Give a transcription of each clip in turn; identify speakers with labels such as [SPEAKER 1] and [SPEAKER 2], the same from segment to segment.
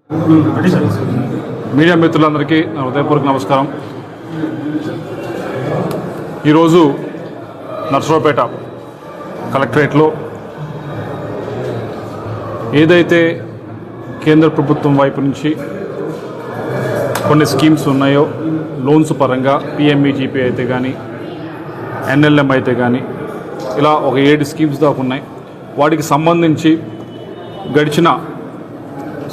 [SPEAKER 1] Media మిత్రులందరికీ నా హృదయపూర్వక నమస్కారం. ఈరోజు నర్సరావుపేట కలెక్టరేట్లో ఏదైతే కేంద్ర ప్రభుత్వం వైపు నుంచి కొన్ని స్కీమ్స్ ఉన్నాయో, లోన్స్ పరంగా పిఎంఈజీపీ అయితే కానీ, ఎన్ఎల్ఎం అయితే కానీ, ఇలా ఒక 7 స్కీమ్స్ దాకా ఉన్నాయి. వాటికి సంబంధించి గడిచిన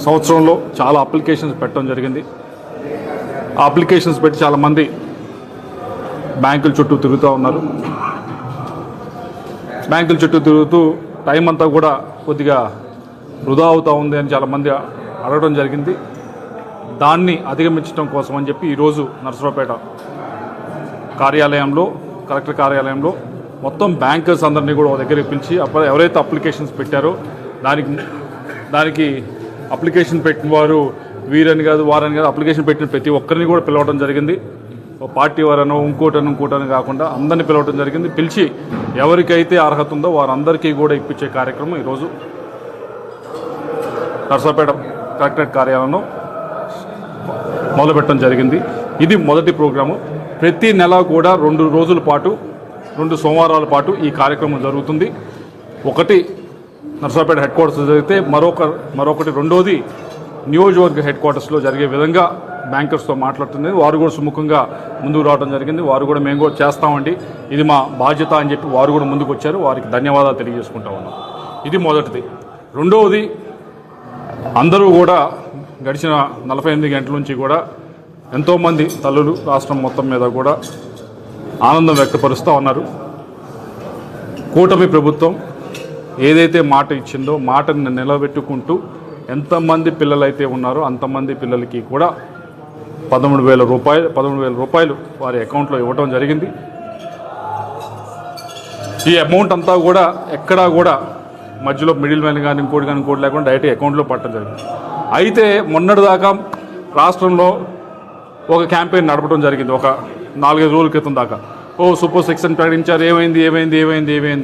[SPEAKER 1] సంవత్సరంలో చాలా అప్లికేషన్స్ పెట్టడం జరిగింది. ఆ అప్లికేషన్స్ పెట్టి చాలామంది బ్యాంకుల చుట్టూ తిరుగుతూ ఉన్నారు. బ్యాంకుల చుట్టూ తిరుగుతూ టైం అంతా కూడా కొద్దిగా వృధా అవుతూ ఉంది అని చాలామంది అడగడం జరిగింది. దాన్ని అధిగమించడం కోసం అని చెప్పి ఈరోజు నర్సరావుపేట కార్యాలయంలో, కలెక్టర్ కార్యాలయంలో మొత్తం బ్యాంకర్స్ అందరినీ కూడా ఒక దగ్గరికి పిలిచి ఎవరైతే అప్లికేషన్స్ పెట్టారో దానికి అప్లికేషన్ పెట్టిన వారు వీరని కాదు, వారని కాదు, అప్లికేషన్ పెట్టిన ప్రతి ఒక్కరిని కూడా పిలవడం జరిగింది. పార్టీ వారనో ఇంకోటని కాకుండా అందరినీ పిలవడం జరిగింది. పిలిచి ఎవరికైతే అర్హత ఉందో వారందరికీ కూడా ఇప్పించే కార్యక్రమం ఈరోజు నర్సరావుపేట కలెక్టరేట్ కార్యాలయంలో మొదలుపెట్టడం జరిగింది. ఇది మొదటి ప్రోగ్రాము. ప్రతి నెల కూడా 2 రోజుల పాటు, 2 సోమవారాల పాటు ఈ కార్యక్రమం జరుగుతుంది. ఒకటి నర్సరావుపేట హెడ్ క్వార్టర్స్ జరిగితే మరొకటి రెండోది నియోజకవర్గ హెడ్ క్వార్టర్స్లో జరిగే విధంగా బ్యాంకర్స్తో మాట్లాడుతుంది. వారు కూడా సుముఖంగా ముందుకు రావడం జరిగింది. వారు కూడా మేము కూడా చేస్తామండి, ఇది మా బాధ్యత అని చెప్పి వారు కూడా ముందుకు వచ్చారు. వారికి ధన్యవాదాలు తెలియజేసుకుంటా ఉన్నాం. ఇది మొదటిది. రెండవది, అందరూ కూడా గడిచిన 48 గంటల నుంచి కూడా ఎంతోమంది తల్లులు రాష్ట్రం మొత్తం మీద కూడా ఆనందం వ్యక్తపరుస్తూ ఉన్నారు. కూటమి ప్రభుత్వం ఏదైతే మాట ఇచ్చిందో మాటను నిలబెట్టుకుంటూ ఎంతమంది పిల్లలైతే ఉన్నారో అంతమంది పిల్లలకి కూడా 13,000 రూపాయలు వారి అకౌంట్లో ఇవ్వడం జరిగింది. ఈ అమౌంట్ అంతా కూడా ఎక్కడా కూడా మధ్యలో మిడిల్ మ్యాన్ కానీ ఇంకోటి లేకుండా డైరెక్ట్ అకౌంట్లో పట్టడం జరిగింది. అయితే మొన్నటిదాకా రాష్ట్రంలో ఒక క్యాంపెయిన్ నడపడం జరిగింది. ఒక 4-5 రోజుల క్రితం దాకా సూపర్ 6 అని ప్రకటించారు. ఏమైంది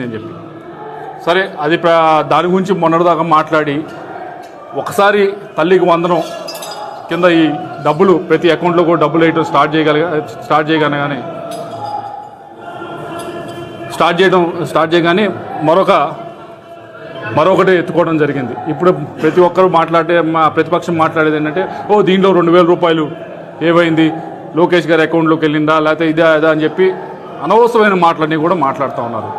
[SPEAKER 1] అని చెప్పి, సరే అది దాని గురించి మొన్నటిదాకా మాట్లాడి ఒకసారి తల్లికి వందనం కింద ఈ డబ్బులు ప్రతి అకౌంట్లో కూడా డబ్బులు వేయటం స్టార్ట్ చేయగానే మరొకటి ఎత్తుకోవడం జరిగింది. ఇప్పుడు ప్రతి ఒక్కరు ప్రతిపక్షం మాట్లాడేది ఏంటంటే, దీంట్లో 2,000 రూపాయలు ఏమైంది, లోకేష్ గారి అకౌంట్లోకి వెళ్ళిందా, లేకపోతే ఇదా అని చెప్పి అనవసరమైన మాటలన్నీ కూడా మాట్లాడుతూ ఉన్నారు.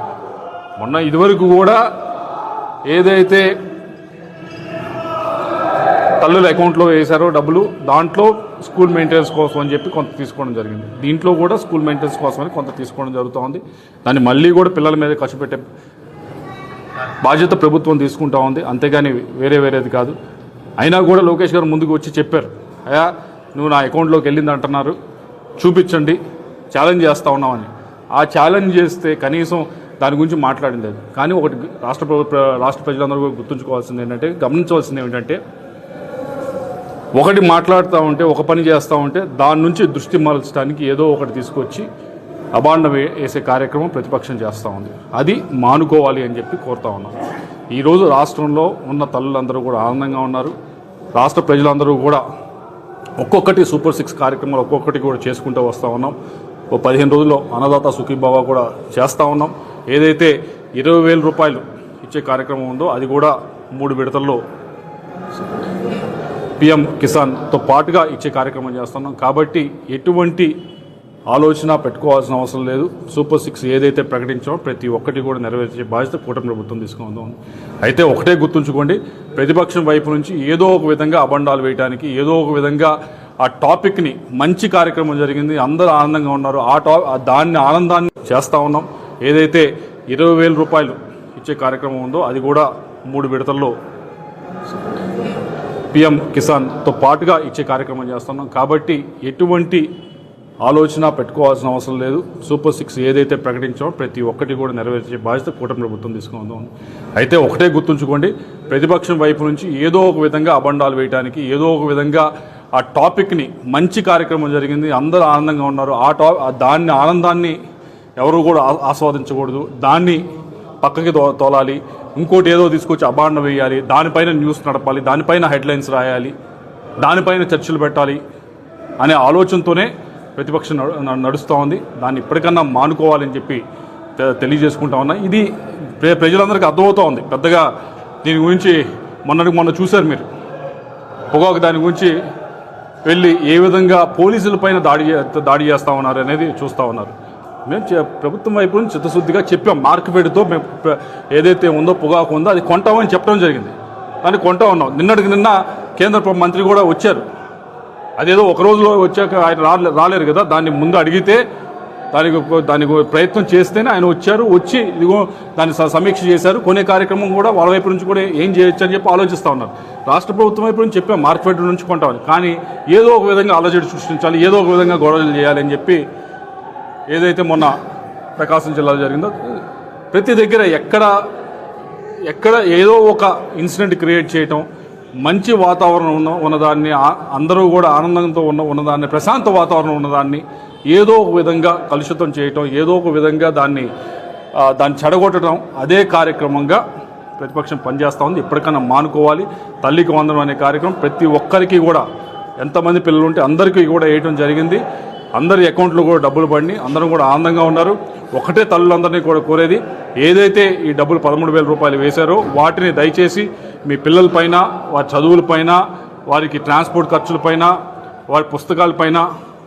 [SPEAKER 1] మొన్న ఇదివరకు కూడా ఏదైతే తల్లుల అకౌంట్లో వేశారో డబ్బులు, దాంట్లో స్కూల్ మెయింటెనెన్స్ కోసం అని చెప్పి కొంత తీసుకోవడం జరిగింది. దీంట్లో కూడా స్కూల్ మెయింటెనెన్స్ కోసమని కొంత తీసుకోవడం జరుగుతూ ఉంది. దాన్ని మళ్ళీ కూడా పిల్లల మీద ఖర్చు పెట్టే బాధ్యత ప్రభుత్వం తీసుకుంటా ఉంది, అంతేగాని వేరేది కాదు. అయినా కూడా లోకేష్ గారు ముందుకు వచ్చి చెప్పారు, అయ్యా నువ్వు నా అకౌంట్లోకి వెళ్ళింది అంటున్నారు, చూపించండి, ఛాలెంజ్ చేస్తూ ఉన్నామని. ఆ ఛాలెంజ్ చేస్తే కనీసం దాని గురించి మాట్లాడింది లేదు. కానీ ఒకటి రాష్ట్ర ప్రజలందరూ కూడా గుర్తుంచుకోవాల్సింది ఏంటంటే, గమనించవలసింది ఏమిటంటే, ఒకటి మాట్లాడుతూ ఉంటే, ఒక పని చేస్తూ ఉంటే దాని నుంచి దృష్టి మరల్చడానికి ఏదో ఒకటి తీసుకొచ్చి అబాండం వేసే కార్యక్రమం ప్రతిపక్షం చేస్తూ ఉంది. అది మానుకోవాలి అని చెప్పి కోరుతా ఉన్నాను. ఈరోజు రాష్ట్రంలో ఉన్న తల్లులందరూ కూడా ఆనందంగా ఉన్నారు. రాష్ట్ర ప్రజలందరూ కూడా ఒక్కొక్కటి సూపర్ 6 కార్యక్రమాలు ఒక్కొక్కటి కూడా చేసుకుంటూ వస్తూ ఉన్నాం. 15 రోజుల్లో అన్నదాత సుఖీభావ కూడా చేస్తూ ఉన్నాం. ఏదైతే 20,000 రూపాయలు ఇచ్చే కార్యక్రమం ఉందో అది కూడా 3 విడతల్లో పిఎం కిసాన్తో పాటుగా ఇచ్చే కార్యక్రమం చేస్తున్నాం. కాబట్టి ఎటువంటి ఆలోచన పెట్టుకోవాల్సిన అవసరం లేదు. సూపర్ 6 ఏదైతే ప్రకటించామో ప్రతి ఒక్కటి కూడా నెరవేర్చే బాధ్యత కూటమి ప్రభుత్వం తీసుకుందాం. అయితే ఒకటే గుర్తుంచుకోండి, ప్రతిపక్షం వైపు నుంచి ఏదో ఒక విధంగా అబండాలు వేయడానికి, ఏదో ఒక విధంగా ఆ టాపిక్ని, మంచి కార్యక్రమం జరిగింది, అందరూ ఆనందంగా ఉన్నారు, దాన్ని ఆనందాన్ని చేస్తూ ఉన్నాం. ఏదైతే 20,000 రూపాయలు ఇచ్చే కార్యక్రమం ఉందో అది కూడా 3 విడతల్లో పిఎం కిసాన్తో పాటుగా ఇచ్చే కార్యక్రమం చేస్తున్నాం. కాబట్టి ఎటువంటి ఆలోచన పెట్టుకోవాల్సిన అవసరం లేదు. సూపర్ 6 ఏదైతే ప్రకటించామో ప్రతి ఒక్కటి కూడా నెరవేర్చే బాధ్యత కూటమి ప్రభుత్వం తీసుకుందాం. అయితే ఒకటే గుర్తుంచుకోండి, ప్రతిపక్షం వైపు నుంచి ఏదో ఒక విధంగా అబండాలు వేయడానికి, ఏదో ఒక విధంగా ఆ టాపిక్ని, మంచి కార్యక్రమం జరిగింది, అందరూ ఆనందంగా ఉన్నారు, దాన్ని ఆనందాన్ని ఎవరు కూడా ఆస్వాదించకూడదు, దాన్ని పక్కకి తోలాలి, ఇంకోటి ఏదో తీసుకొచ్చి అబాండం వేయాలి, దానిపైన న్యూస్ నడపాలి, దానిపైన హెడ్లైన్స్ రాయాలి, దానిపైన చర్చలు పెట్టాలి అనే ఆలోచనతోనే ప్రతిపక్షం నడుస్తూ ఉంది. దాన్ని ఇప్పటికన్నా మానుకోవాలని చెప్పి తెలియజేసుకుంటా ఉన్నా. ఇది ప్రజలందరికీ అర్థమవుతూ ఉంది. పెద్దగా దీని గురించి మొన్న చూశారు మీరు, పొగాకు దాని గురించి వెళ్ళి ఏ విధంగా పోలీసుల పైన దాడి చేస్తూ ఉన్నారు అనేది చూస్తూ ఉన్నారు. మేము ప్రభుత్వం వైపు నుంచి చిత్తశుద్ధిగా చెప్పాం, మార్కెట్తో మేము ఏదైతే ఉందో పొగాకు ఉందో అది కొంటామని చెప్పడం జరిగింది. దాన్ని కొంటా ఉన్నాం. నిన్న కేంద్ర మంత్రి కూడా వచ్చారు. అదేదో ఒక రోజులో వచ్చాక ఆయన రాలేరు కదా, దాన్ని ముందు అడిగితే దానికి ప్రయత్నం చేస్తేనే ఆయన వచ్చి ఇదిగో దాన్ని సమీక్ష చేశారు. కొనే కార్యక్రమం కూడా వాళ్ళ వైపు నుంచి కూడా ఏం చేయొచ్చు అని చెప్పి ఆలోచిస్తూ ఉన్నారు. రాష్ట్ర ప్రభుత్వం వైపు నుంచి చెప్పాం మార్కెట్ నుంచి కొంటామని, కానీ ఏదో ఒక విధంగా అలజడి సృష్టించాలి, ఏదో ఒక విధంగా గొడవలు చేయాలి అని చెప్పి ఏదైతే మొన్న ప్రకాశం జిల్లాలో జరిగిందో ప్రతి దగ్గర ఎక్కడ ఏదో ఒక ఇన్సిడెంట్ క్రియేట్ చేయటం, మంచి వాతావరణం ఉన్నదాన్ని అందరూ కూడా ఆనందంతో ఉన్నదాన్ని, ప్రశాంత వాతావరణం ఉన్నదాన్ని ఏదో ఒక విధంగా కలుషితం చేయటం, ఏదో ఒక విధంగా దాన్ని చెడగొట్టడం, అదే కార్యక్రమంగా ప్రతిపక్షం పనిచేస్తూ ఉంది. ఇప్పటికన్నా మానుకోవాలి. తల్లికి వందనం అనే కార్యక్రమం ప్రతి ఒక్కరికి కూడా, ఎంతమంది పిల్లలు ఉంటే అందరికీ కూడా వేయటం జరిగింది. అందరి అకౌంట్లో కూడా డబ్బులు పడి అందరం కూడా ఆనందంగా ఉన్నారు. ఒకటే తల్లులందరినీ కూడా కోరేది, ఏదైతే ఈ డబ్బులు 13,000 రూపాయలు వేశారో వాటిని దయచేసి మీ పిల్లలపైన, వారి చదువులపైన, వారికి ట్రాన్స్పోర్ట్ ఖర్చులపైన, వారి పుస్తకాలపైన,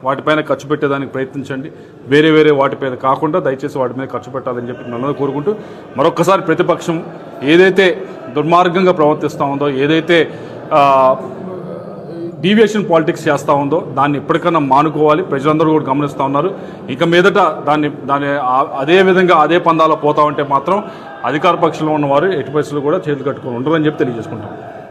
[SPEAKER 1] వాటిపైన ఖర్చు పెట్టేదానికి ప్రయత్నించండి. వేరే వాటిపైన కాకుండా దయచేసి వాటి మీద ఖర్చు పెట్టాలని చెప్పి నన్ను కోరుకుంటూ, మరొక్కసారి ప్రతిపక్షం ఏదైతే దుర్మార్గంగా ప్రవర్తిస్తూ ఉందో, ఏదైతే డీవియేషన్ పాలిటిక్స్ చేస్తూ ఉందో దాన్ని ఇప్పటికన్నా మానుకోవాలి. ప్రజలందరూ కూడా గమనిస్తూ ఉన్నారు. ఇక మీదట దాన్ని అదే విధంగా అదే పందాలో పోతా ఉంటే మాత్రం అధికార పక్షంలో ఉన్నవారు ఎట్టి పరిస్థితులు కూడా చేతులు కట్టుకొని ఉండరని చెప్పి తెలియజేసుకుంటాం.